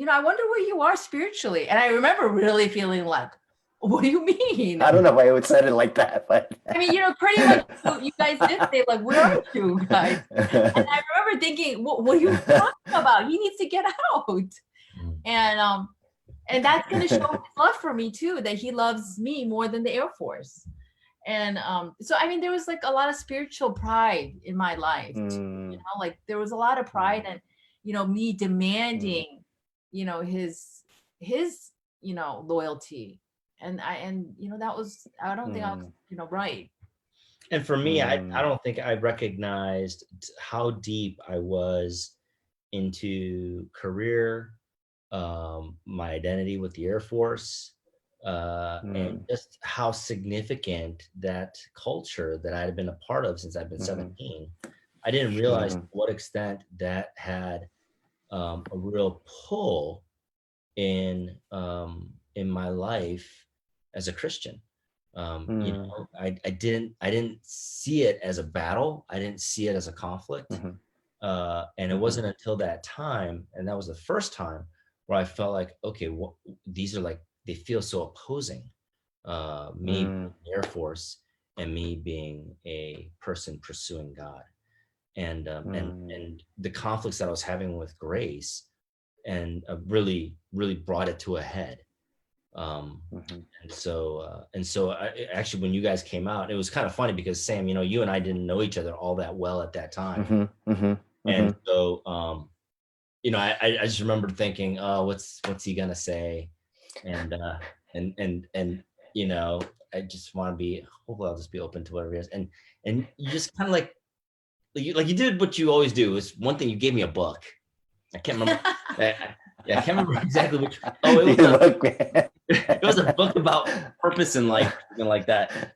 I wonder where you are spiritually. And I remember really feeling like, what do you mean? I don't know why I would say it like that, but I mean, pretty much you guys did say, like, where are you guys? And I remember thinking, what are you talking about? He needs to get out. And that's going to show his love for me too, that he loves me more than the Air Force. And so, I mean, there was like a lot of spiritual pride in my life, like there was a lot of pride and, me demanding, his loyalty. And that was, I don't think I was, right. And for me, I don't think I recognized how deep I was into career, my identity with the Air Force, and just how significant that culture that I had been a part of since I've been 17. I didn't realize to what extent that had a real pull in my life as a Christian. I didn't see it as a battle. I didn't see it as a conflict. And it wasn't until that time, and that was the first time where I felt like, okay, these are like, they feel so opposing. Me being in the Air Force and me being a person pursuing God. And the conflicts that I was having with Grace and really brought it to a head. And so actually when you guys came out, it was kind of funny because Sam, you and I didn't know each other all that well at that time. And so I just remember thinking, oh, what's he gonna say? And I just want to be, hopefully I'll just be open to whatever it is. And you just kind of like you did what you always do. Is one thing, you gave me a book. I can't remember. I can't remember exactly which. Oh, it was a book about purpose in life, something like that.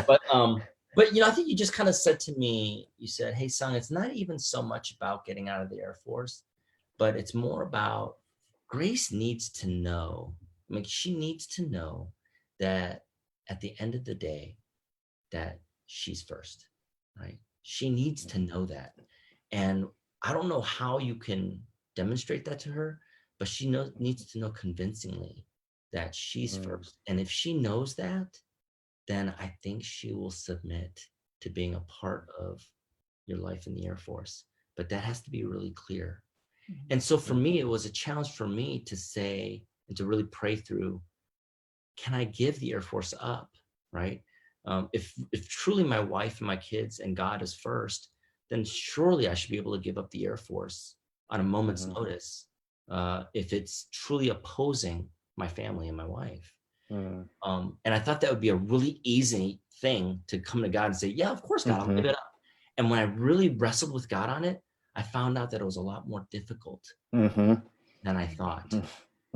But I think you just kind of said to me, you said, "Hey, Seung, it's not even so much about getting out of the Air Force, but it's more about Grace needs to know. I mean, she needs to know that at the end of the day, that she's first, right? She needs to know that. And I don't know how you can demonstrate that to her, but she needs to know convincingly that she's first. And if she knows that, then I think she will submit to being a part of your life in the Air Force. But that has to be really clear." And so for me, it was a challenge for me to say and to really pray through, can I give the Air Force up, right? If truly my wife and my kids and God is first, then surely I should be able to give up the Air Force on a moment's notice if it's truly opposing my family and my wife. And I thought that would be a really easy thing to come to God and say, yeah, of course, God, I'll give it up. And when I really wrestled with God on it, I found out that it was a lot more difficult than I thought.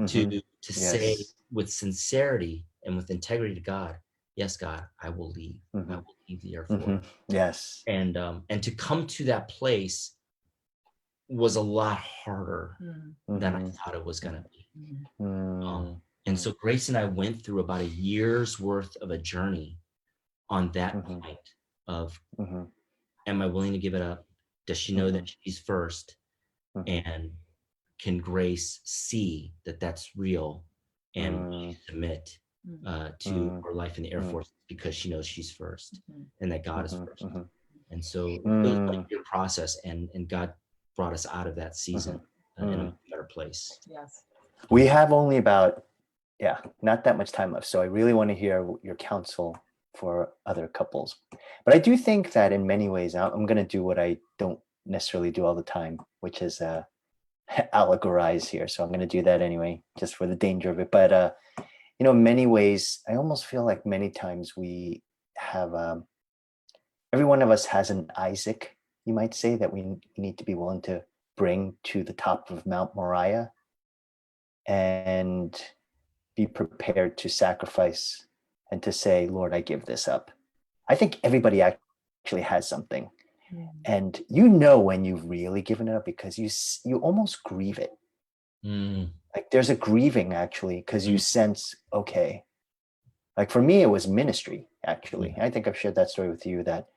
to say Yes. with sincerity and with integrity to God, yes, God, I will leave. I will leave the Air Force. Yes. And to come to that place was a lot harder than I thought it was going to be. And so Grace and I went through about a year's worth of a journey on that point of, am I willing to give it up? Does she know that she's first? And can Grace see that that's real and submit to her life in the Air Force because she knows she's first and that God is first? And so it was like a process, and God brought us out of that season in a better place. Yes. We have only about, not that much time left. So I really want to hear your counsel for other couples. But I do think that in many ways, I'm going to do what I don't necessarily do all the time, which is allegorize here. So I'm going to do that anyway, just for the danger of it. But, in many ways, I almost feel like many times we have, every one of us has an Isaac, you might say, that we need to be willing to bring to the top of Mount Moriah and be prepared to sacrifice and to say, Lord, I give this up. I think everybody actually has something. And when you've really given it up because you almost grieve it. Like there's a grieving actually, because you sense, okay, like for me, it was ministry, actually. I think I've shared that story with you that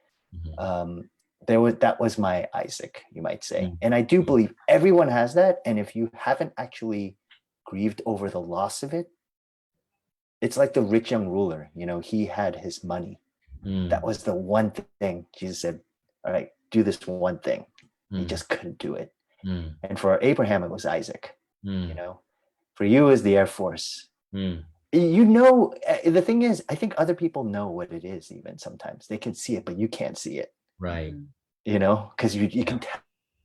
that was my Isaac, you might say. And I do believe everyone has that. And if you haven't actually grieved over the loss of it, it's like the rich young ruler, he had his money. That was the one thing Jesus said, all right, do this one thing. He just couldn't do it. And for Abraham, it was Isaac, for you is the Air Force. The thing is, I think other people know what it is. Even sometimes they can see it, but you can't see it. Right. Because you can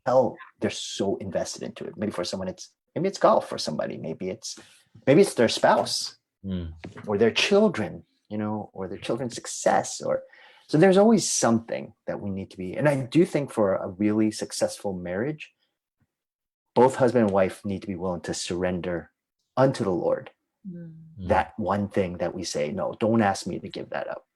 tell they're so invested into it. Maybe for someone, maybe it's golf. For somebody, maybe it's their spouse or their children, or their children's success. So there's always something that we need to be. And I do think for a really successful marriage, both husband and wife need to be willing to surrender unto the Lord. That one thing that we say, no, don't ask me to give that up.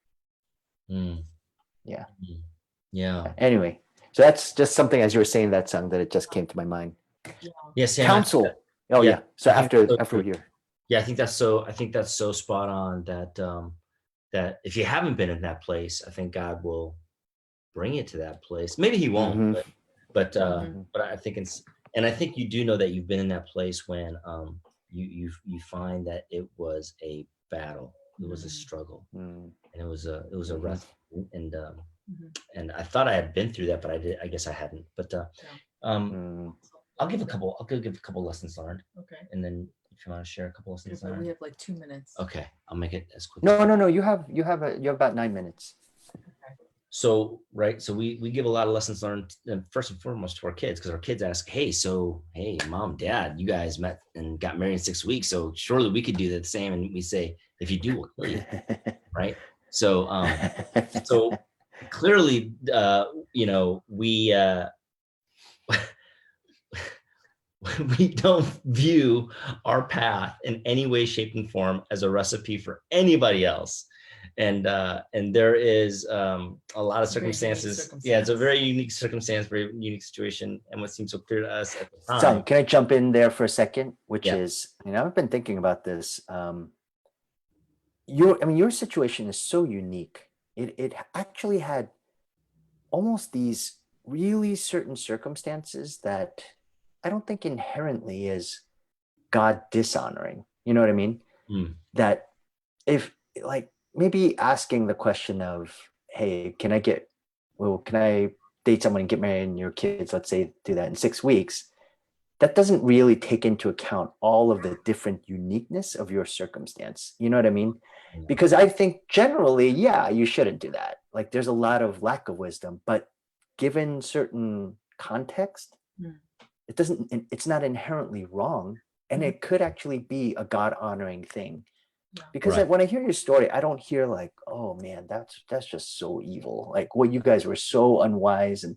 Yeah. Anyway, so that's just something, as you were saying that song, that it just came to my mind. Yes. Counsel. So after here. Yeah, I think that's so spot on that if you haven't been in that place, I think God will bring you to that place. Maybe he won't, but I think I think you do know that you've been in that place when you find that it was a battle, it was a struggle, and it was a wrestle, and I thought I had been through that, but I guess I hadn't. But I'll give a couple lessons learned. Okay, and then if you want to share a couple lessons learned, we have like 2 minutes. Okay, I'll make it as quick. No. You have about 9 minutes. So we give a lot of lessons learned, first and foremost to our kids, because our kids ask, hey, mom, dad, you guys met and got married in 6 weeks, so surely we could do the same. And we say, if you do, we'll kill you. Right? So clearly, we we don't view our path in any way, shape, and form as a recipe for anybody else. And there is a lot of circumstances. Yeah, it's a very unique circumstance, very unique situation, and what seems so clear to us at the time. So, can I jump in there for a second? Which is, I've been thinking about this. Your situation is so unique. It actually had almost these really certain circumstances that I don't think inherently is God dishonoring. You know what I mean? That if maybe asking the question of, hey, can I date someone and get married and your kids, let's say, do that in 6 weeks? That doesn't really take into account all of the different uniqueness of your circumstance. You know what I mean? Because I think generally, you shouldn't do that. Like there's a lot of lack of wisdom, but given certain context, it's not inherently wrong. And it could actually be a God honoring thing. Because when I hear your story, I don't hear like, oh man, that's just so evil. Like what you guys were so unwise. And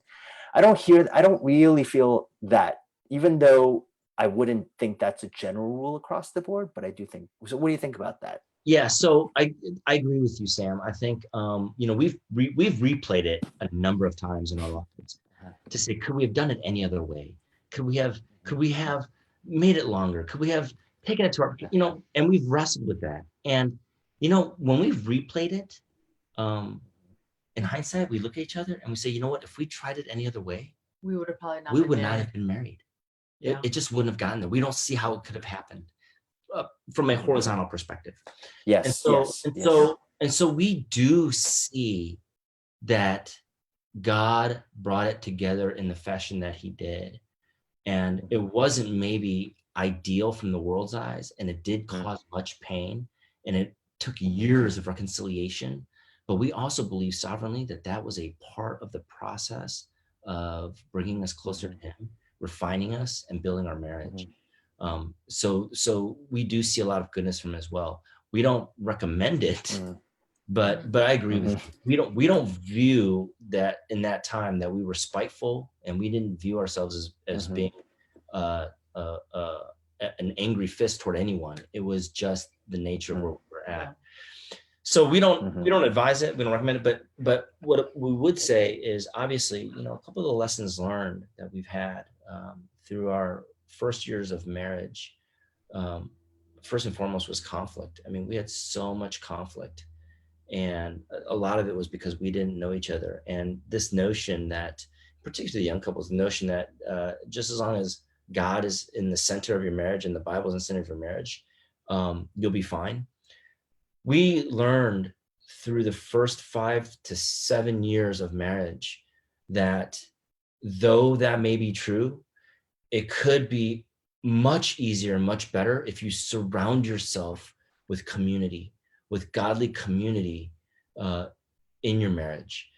I don't really feel that, even though I wouldn't think that's a general rule across the board, but I do think. So, what do you think about that? Yeah, so I agree with you, Sam. I think we've replayed it a number of times in our lives to say, could we have done it any other way? Could we have made it longer? Could we have taken it to our and we've wrestled with that. And when we've replayed it, in hindsight, we look at each other and we say, you know what, if we tried it any other way, We would have probably not we been would not married. have been married. Yeah. It just wouldn't have gotten there. We don't see how it could have happened from a horizontal perspective. Yes. And so we do see that God brought it together in the fashion that he did. And it wasn't maybe ideal from the world's eyes, and it did cause much pain, and it took years of reconciliation. But we also believe sovereignly that that was a part of the process of bringing us closer to him, refining us, and building our marriage. So we do see a lot of goodness from it as well. We don't recommend it, but I agree with you. We don't view that in that time that we were spiteful, and we didn't view ourselves as being an angry fist toward anyone. It was just the nature of where we're at. So we don't advise it, we don't recommend it, but what we would say is, obviously, a couple of the lessons learned that we've had through our first years of marriage, first and foremost, was conflict. I mean, we had so much conflict, and a lot of it was because we didn't know each other. And this notion that, particularly young couples, the notion that just as long as God is in the center of your marriage and the Bible is in the center of your marriage, you'll be fine. We learned through the first 5 to 7 years of marriage that though that may be true, it could be much easier and much better if you surround yourself with community, with godly community in your marriage.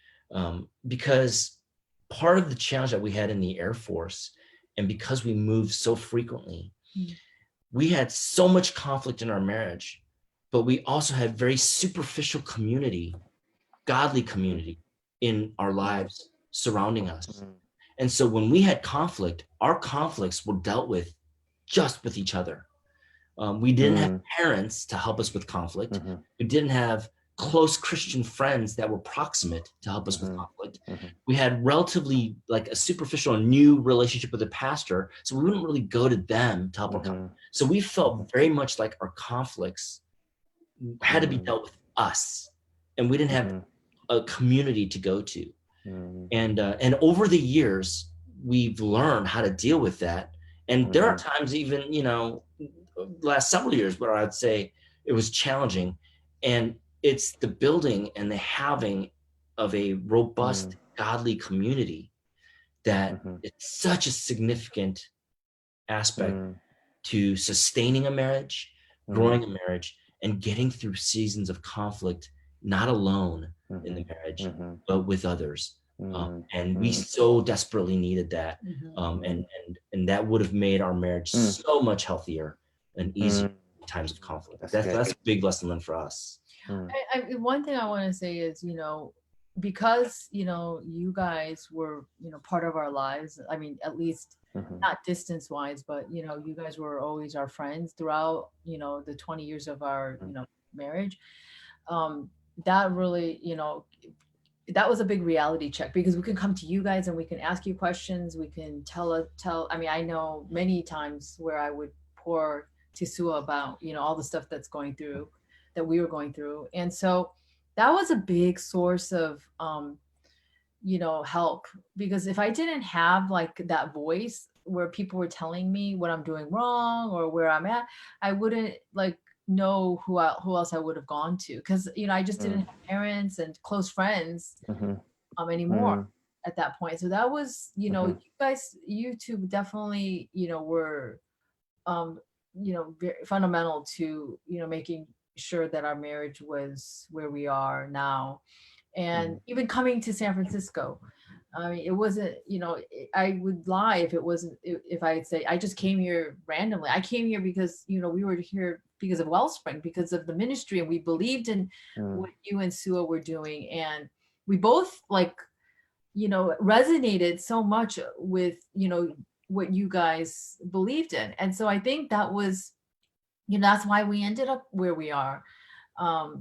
Because part of the challenge that we had in the Air Force, and because we moved so frequently, we had so much conflict in our marriage, but we also had very superficial community, godly community in our lives surrounding us. And so when we had conflict, our conflicts were dealt with just with each other. We didn't have parents to help us with conflict. We didn't have close Christian friends that were proximate to help us with conflict. We had relatively like a superficial new relationship with a pastor, so we wouldn't really go to them to help our conflict. So we felt very much like our conflicts had to be dealt with us, and we didn't have a community to go to. And over the years, we've learned how to deal with that. And there are times, even last several years, where I'd say it was challenging. And it's the building and the having of a robust, godly community that it's such a significant aspect to sustaining a marriage, growing a marriage, and getting through seasons of conflict, not alone in the marriage, but with others. And we so desperately needed that. And that would have made our marriage so much healthier and easier in times of conflict. That's a big lesson learned for us. One thing I want to say is, because, you guys were, part of our lives. I mean, at least not distance wise, but, you guys were always our friends throughout, the 20 years of our, marriage. That really, that was a big reality check, because we can come to you guys and we can ask you questions. We can tell, I mean, I know many times where I would pour to Sue about, all the stuff that we were going through. And so that was a big source of, help, because if I didn't have like that voice where people were telling me what I'm doing wrong or where I'm at, I wouldn't like know who else I would have gone to, because I just didn't have parents and close friends anymore at that point. So that was you two definitely were very fundamental to making sure that our marriage was where we are now. And even coming to San Francisco, I mean, it wasn't, I would lie if I'd say I just came here randomly. I came here because, we were here because of Wellspring, because of the ministry, and we believed in what you and Sua were doing. And we both resonated so much with, what you guys believed in. And so I think that was, that's why we ended up where we are,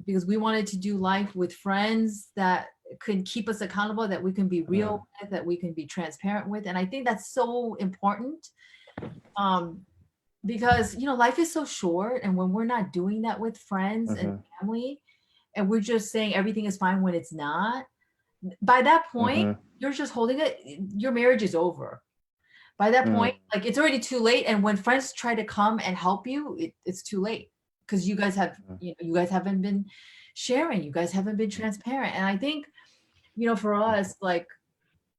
because we wanted to do life with friends that could keep us accountable, that we can be real with, that we can be transparent with. And I think that's so important, because life is so short, and when we're not doing that with friends and family, and we're just saying everything is fine when it's not, by that point you're just holding it, your marriage is over. By that point, like, it's already too late. And when friends try to come and help you, it's too late, because you guys have, you guys haven't been sharing, you guys haven't been transparent. And I think, for us, like,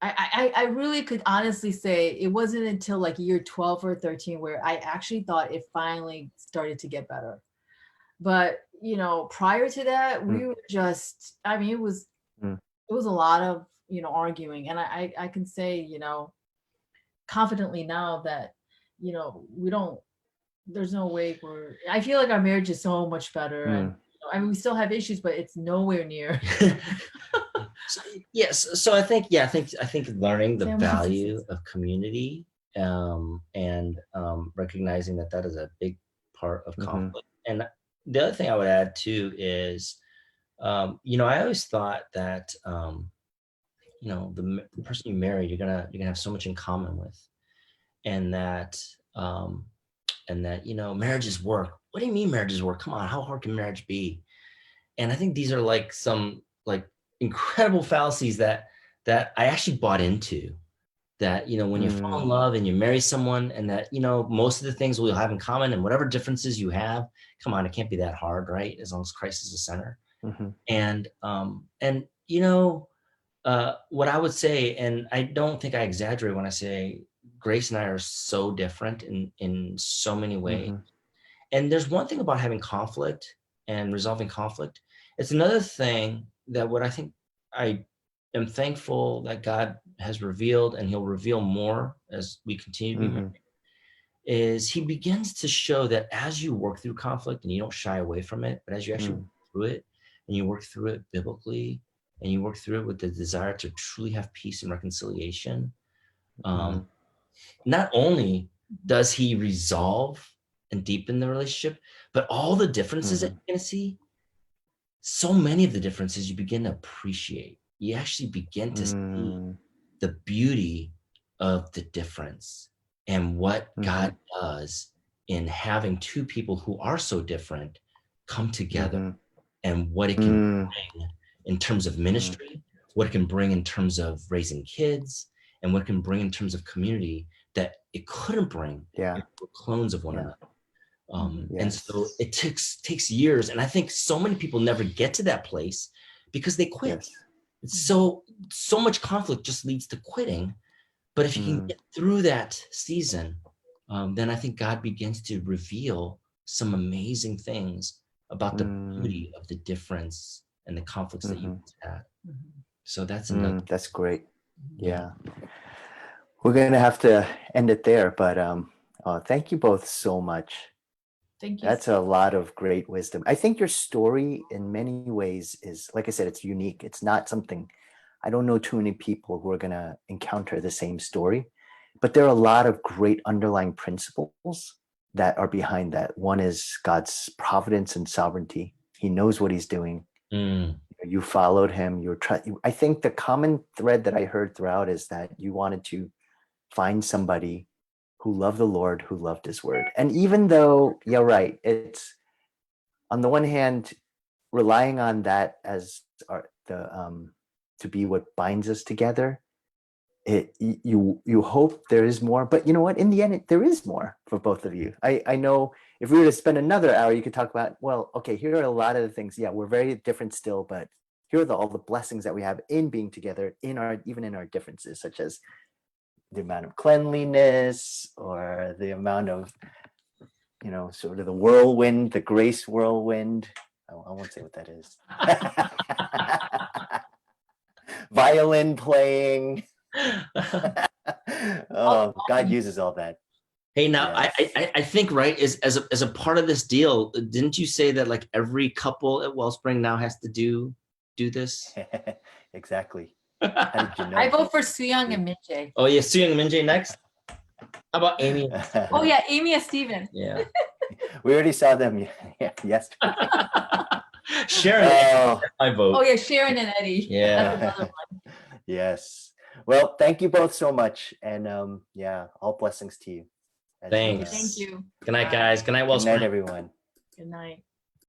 I really could honestly say it wasn't until like year 12 or 13 where I actually thought it finally started to get better. But, prior to that, we were just, I mean, it was a lot of, arguing. And I can say, confidently now that, we don't, there's no way I feel like our marriage is so much better. And I mean, we still have issues, but it's nowhere near. Yes. So I think learning the value of community, and recognizing that is a big part of conflict. And the other thing I would add too is, I always thought that, the person you marry, you're gonna have so much in common with, and that marriage is work. What do you mean marriage is work? Come on, how hard can marriage be? And I think these are like some like incredible fallacies that I actually bought into. That, when you fall in love and you marry someone, and that, most of the things we'll have in common, and whatever differences you have, come on, it can't be that hard, right? As long as Christ is the center. And what I would say, and I don't think I exaggerate when I say Grace and I are so different in so many ways. And there's one thing about having conflict and resolving conflict. It's another thing that what I think I am thankful that God has revealed, and he'll reveal more as we continue to be married, is he begins to show that as you work through conflict, and you don't shy away from it, but as you actually work through it, and you work through it biblically, and you work through it with the desire to truly have peace and reconciliation, not only does he resolve and deepen the relationship, but all the differences that you're going to see, so many of the differences you begin to appreciate. You actually begin to see the beauty of the difference, and what God does in having two people who are so different come together, and what it can bring in terms of ministry, what it can bring in terms of raising kids, and what it can bring in terms of community that it couldn't bring if we're clones of one another. And so it takes years. And I think so many people never get to that place because they quit. It's so much conflict just leads to quitting. But if you can get through that season, then I think God begins to reveal some amazing things about the beauty of the difference and the conflicts that you had. So that's another. That's great. Yeah. We're going to have to end it there, but thank you both so much. Thank you. That's a lot of great wisdom. I think your story in many ways is, like I said, it's unique. It's not something, I don't know too many people who are going to encounter the same story, but there are a lot of great underlying principles that are behind that. One is God's providence and sovereignty. He knows what he's doing. You followed him. I think the common thread that I heard throughout is that you wanted to find somebody who loved the Lord, who loved his word. And even though, you're right, it's on the one hand, relying on that as to be what binds us together. You hope there is more, but you know what? In the end, there is more for both of you. I know if we were to spend another hour, you could talk about, well, okay, here are a lot of the things. Yeah, we're very different still, but here are all the blessings that we have in being together, even in our differences, such as the amount of cleanliness, or the amount of, sort of the whirlwind, the grace whirlwind. I won't say what that is. Violin playing. Oh, God uses all that. Hey, now I think, right, as a part of this deal, didn't you say that like every couple at Wellspring now has to do this? Exactly. How did you know? I vote for Seung and Grace. Oh yeah, Seung and Grace next. How about Amy? Oh yeah, Amy and Steven. Yeah. We already saw them yesterday. Sharon, Oh, my vote. Oh yeah, Sharon and Eddie. Yeah. That's another one. yes. Well, thank you both so much. And yeah, all blessings to you. as you, Thanks. Thank you. Good night, Bye. guys. Good night, Good Wells. night, everyone. Good night.